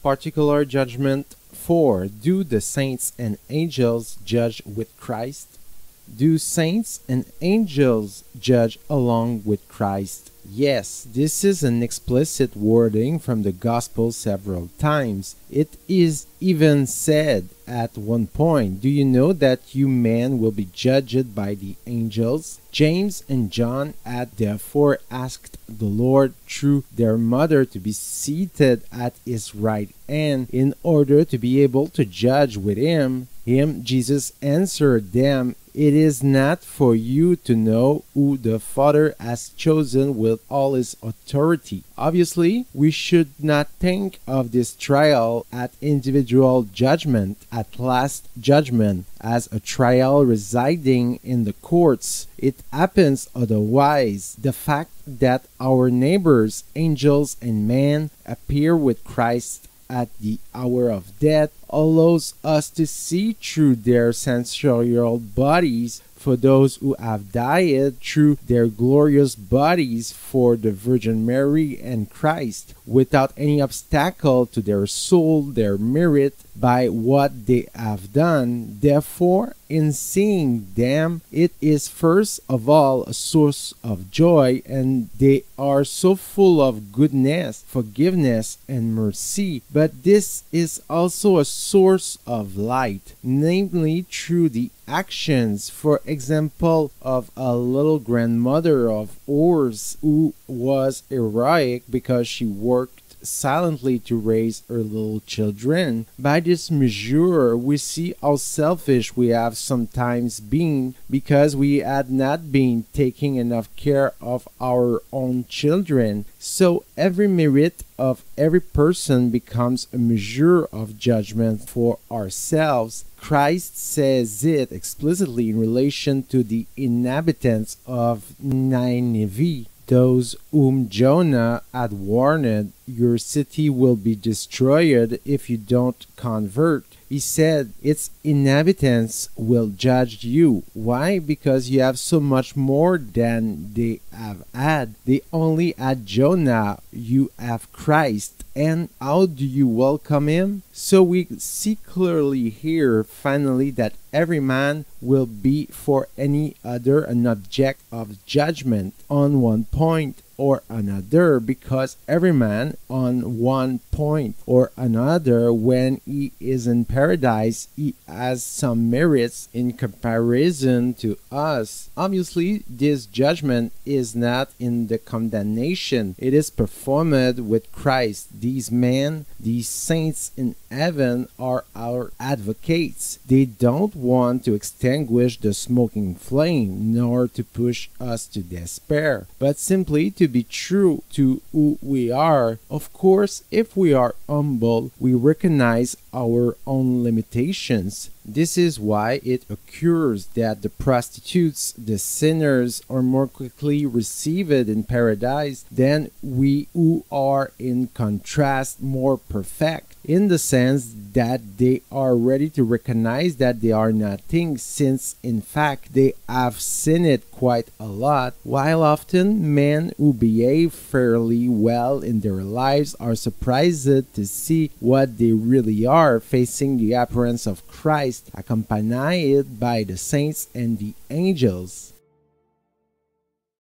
particular judgment. 4. Do the saints and angels judge with Christ? Do saints and angels judge along with Christ? Yes, this is an explicit wording from the Gospel several times. It is even said at one point, "Do you know that you men will be judged by the angels?" James and John had therefore asked the Lord through their mother to be seated at his right hand in order to be able to judge with him. Jesus answered them, "It is not for you to know who the Father has chosen with all his authority." Obviously, we should not think of this trial at individual judgment, at last judgment, as a trial residing in the courts. It happens otherwise. The fact that our neighbors, angels and men, appear with Christ at the hour of death allows us to see through their sensorial bodies for those who have died, through their glorious bodies for the Virgin Mary and Christ, without any obstacle to their soul, their merit, by what they have done. Therefore, in seeing them, it is first of all a source of joy, and they are so full of goodness, forgiveness, and mercy. But this is also a source of light, namely through the actions, for example, of a little grandmother of ours who was heroic because she worked silently to raise her little children. By this measure, we see how selfish we have sometimes been because we had not been taking enough care of our own children. So every merit of every person becomes a measure of judgment for ourselves. Christ says it explicitly in relation to the inhabitants of Nineveh, those whom Jonah had warned, "Your city will be destroyed if you don't convert." He said, its inhabitants will judge you. Why? Because you have so much more than they have had. They only had Jonah, you have Christ. And how do you welcome him? So we see clearly here, finally, that every man will be for any other an object of judgment on one point or another, because every man on one point or another, when he is in paradise, he has some merits in comparison to us. Obviously, this judgment is not in the condemnation. It is performed with Christ. These men, these saints in heaven, are our advocates. They don't want to extinguish the smoking flame, nor to push us to despair, but simply to be true to who we are. Of course, if we are humble, we recognize our own limitations. This is why it occurs that the prostitutes, the sinners, are more quickly received in paradise than we who are in contrast more perfect, in the sense that they are ready to recognize that they are nothing, since in fact they have sinned quite a lot, while often men who behave fairly well in their lives are surprised to see what they really are, facing the appearance of Christ, accompanied by the saints and the angels.